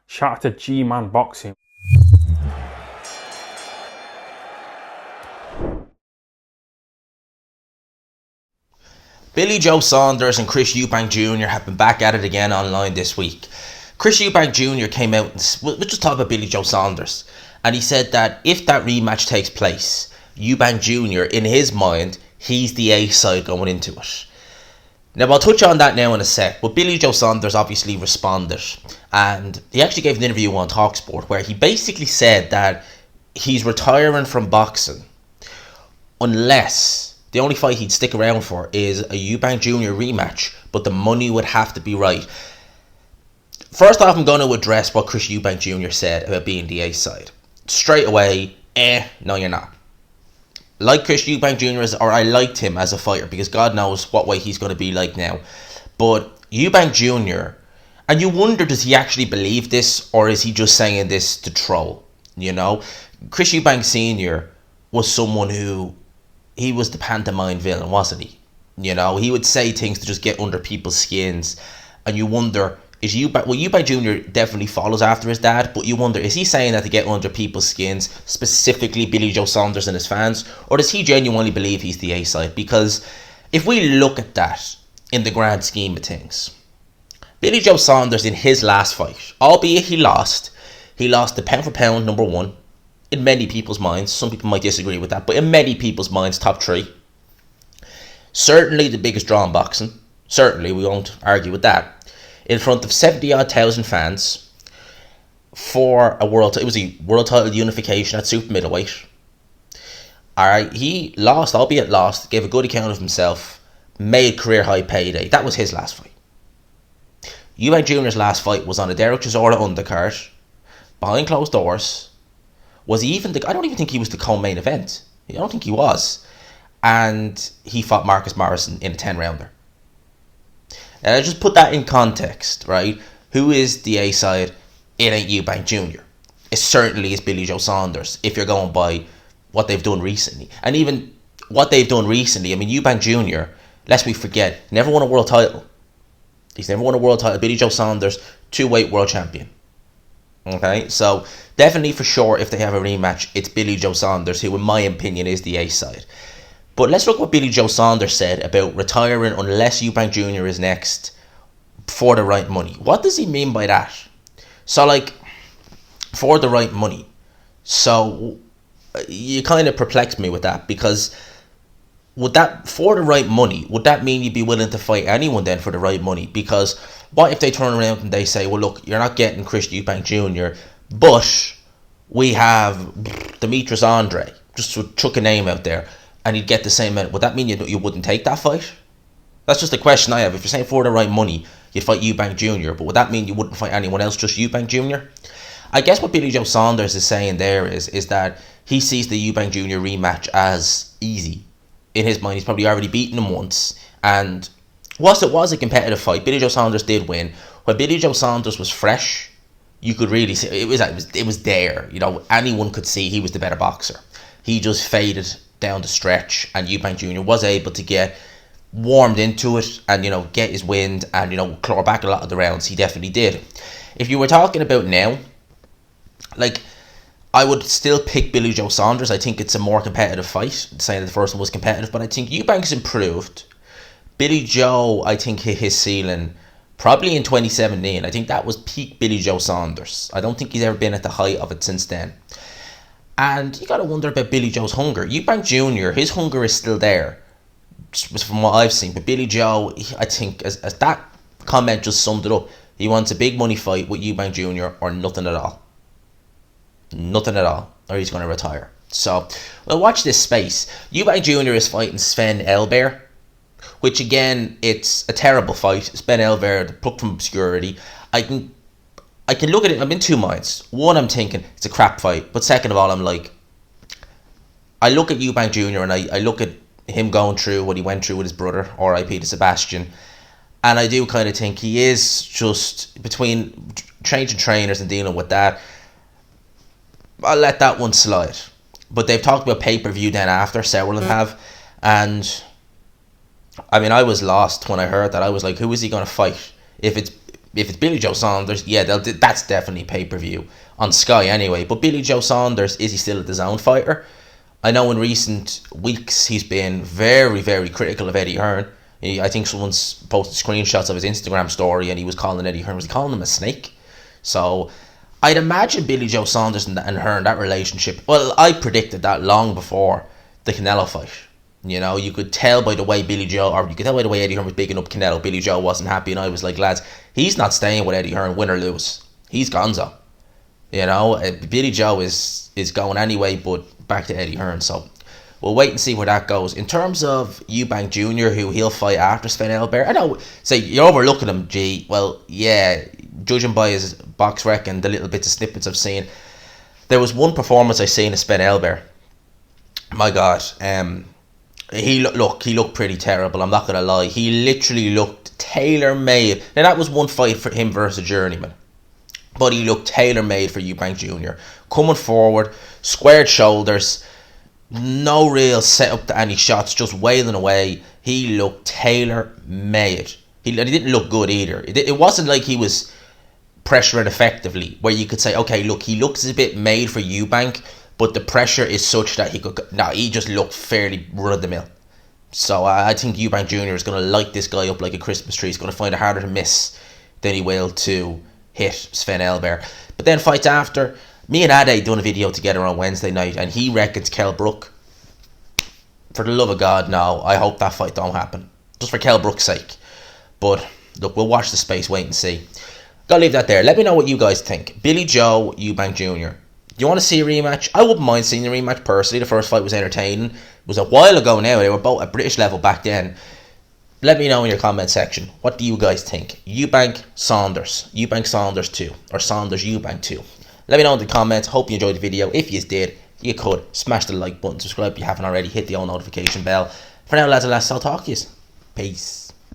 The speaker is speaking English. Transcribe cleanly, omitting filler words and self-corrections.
Shout out to G-Man Boxing. Billy Joe Saunders and Chris Eubank Jr. have been back at it again online this week. Chris Eubank Jr. came out and we'll just talk about Billy Joe Saunders, and he said that if that rematch takes place, Eubank Jr. in his mind, he's the A side going into it. Now, I'll touch on that now in a sec, but Billy Joe Saunders obviously responded, and he actually gave an interview on TalkSport where he basically said that he's retiring from boxing unless the only fight he'd stick around for is a Eubank Jr. rematch, but the money would have to be right. First off, I'm going to address what Chris Eubank Jr. said about being the A side. Straight away, no you're not. Like Chris Eubank Jr. or I liked him as a fighter because God knows what way he's going to be like now. But Eubank Jr., and you wonder, does he actually believe this or is he just saying this to troll? You know, Chris Eubank Sr. was someone who, he was the pantomime villain, wasn't he? You know, he would say things to just get under people's skins, and you wonder, is Eubank Jr. definitely follows after his dad, but you wonder, is he saying that to get under people's skins, specifically Billy Joe Saunders and his fans, or does he genuinely believe he's the A side? Because if we look at that in the grand scheme of things, Billy Joe Saunders in his last fight, albeit he lost the pound for pound number one in many people's minds. Some people might disagree with that, but in many people's minds, top three. Certainly the biggest draw in boxing. Certainly, we won't argue with that. In front of 70-odd thousand fans for a world, it was a world title unification at super middleweight. Alright, he lost, albeit lost, gave a good account of himself, made career high payday. That was his last fight. Eubank Jr.'s last fight was on a Derek Chisora undercard, behind closed doors. Was he even I don't even think he was the co-main event. I don't think he was. And he fought Marcus Morrison in a 10-rounder. And I just put that in context, right? Who is the A side? It ain't Eubank Jr. It certainly is Billy Joe Saunders, if you're going by what they've done recently. And even what they've done recently, I mean, Eubank Jr., lest we forget, never won a world title. He's never won a world title. Billy Joe Saunders, 2-weight world champion. Okay, so definitely for sure, if they have a rematch, it's Billy Joe Saunders, who in my opinion is the A side. But let's look what Billy Joe Saunders said about retiring unless Eubank Jr. is next for the right money. What does he mean by that? So, like, for the right money. So, you kind of perplexed me with that, because would that, for the right money, would that mean you'd be willing to fight anyone then for the right money? Because what if they turn around and they say, well, look, you're not getting Chris Eubank Jr., but we have Demetrius Andre, just to chuck a name out there, and he'd get the same amount. Would that mean you wouldn't take that fight? That's just a question I have. If you're saying for the right money, you'd fight Eubank Jr., but would that mean you wouldn't fight anyone else, just Eubank Jr.? I guess what Billy Joe Saunders is saying there is that he sees the Eubank Jr. rematch as easy. In his mind, he's probably already beaten him once, and whilst it was a competitive fight, Billy Joe Saunders did win. When Billy Joe Saunders was fresh, you could really see it was there. You know, anyone could see he was the better boxer. He just faded down the stretch, and Eubank Jr. was able to get warmed into it and, you know, get his wind and, you know, claw back a lot of the rounds. He definitely did. If you were talking about now, like, I would still pick Billy Joe Saunders. I think it's a more competitive fight, saying that the first one was competitive, but I think Eubank's improved. Billy Joe, I think, hit his ceiling probably in 2017. I think that was peak Billy Joe Saunders. I don't think he's ever been at the height of it since then. And you got to wonder about Billy Joe's hunger. Eubank Jr., his hunger is still there, just from what I've seen. But Billy Joe, I think, as that comment just summed it up, he wants a big money fight with Eubank Jr. or nothing at all. Nothing at all. Or he's going to retire. So, well, watch this space. Eubank Jr. is fighting Sven Elbert, which, again, it's a terrible fight. Sven Elbert, plucked from obscurity. I can look at it, I'm in two minds. One, I'm thinking, it's a crap fight. But second of all, I'm like, I look at Eubank Jr. and I look at him going through what he went through with his brother, R.I.P. to Sebastian. And I do kind of think he is just, between changing trainers and dealing with that, I'll let that one slide. But they've talked about pay-per-view then after, several of them have. And, I mean, I was lost when I heard that. I was like, who is he going to fight? If it's if it's Billy Joe Saunders, yeah, that's definitely pay-per-view on Sky anyway. But Billy Joe Saunders, is he still a DAZN fighter? I know in recent weeks he's been very, very critical of Eddie Hearn. I think someone's posted screenshots of his Instagram story and he was calling Eddie Hearn, was he calling him a snake? So I'd imagine Billy Joe Saunders and Hearn, that relationship, well, I predicted that long before the Canelo fight. You know, you could tell by the way Eddie Hearn was bigging up Canelo, Billy Joe wasn't happy, and I was like, lads, he's not staying with Eddie Hearn, win or lose. He's gonzo. You know, Billy Joe is going anyway, but back to Eddie Hearn. So we'll wait and see where that goes. In terms of Eubank Jr., who he'll fight after Sven Elbert, I know, say, you're overlooking him, G. Well, yeah, judging by his box rec and the little bits of snippets I've seen, there was one performance I seen of Sven Elbert. My God, he looked pretty terrible, I'm not going to lie. He literally looked tailor-made. Now, that was one fight for him versus a journeyman, but he looked tailor-made for Eubank Jr. Coming forward, squared shoulders, no real setup to any shots, just wailing away. He looked tailor-made. He didn't look good either. It wasn't like he was pressuring effectively, where you could say, okay, look, he looks a bit made for Eubank, but the pressure is such that he could... No, he just looked fairly run-of-the-mill. So I think Eubank Jr. is going to light this guy up like a Christmas tree. He's going to find it harder to miss than he will to hit Sven Elbert. But then fights after, me and Ade done a video together on Wednesday night, and he reckons Kell Brook. For the love of God, no. I hope that fight don't happen. Just for Kell Brook's sake. But look, we'll watch the space, wait and see. Gotta leave that there. Let me know what you guys think. Billy Joe, Eubank Jr. Do you want to see a rematch? I wouldn't mind seeing the rematch personally. The first fight was entertaining. It was a while ago now. They were both at British level back then. Let me know in your comment section. What do you guys think? Eubank Saunders 2, or Saunders Eubank 2. Let me know in the comments. Hope you enjoyed the video. If you did, you could smash the like button, subscribe if you haven't already, hit the all notification bell. For now, lads and lasses, I'll talk to you. Peace.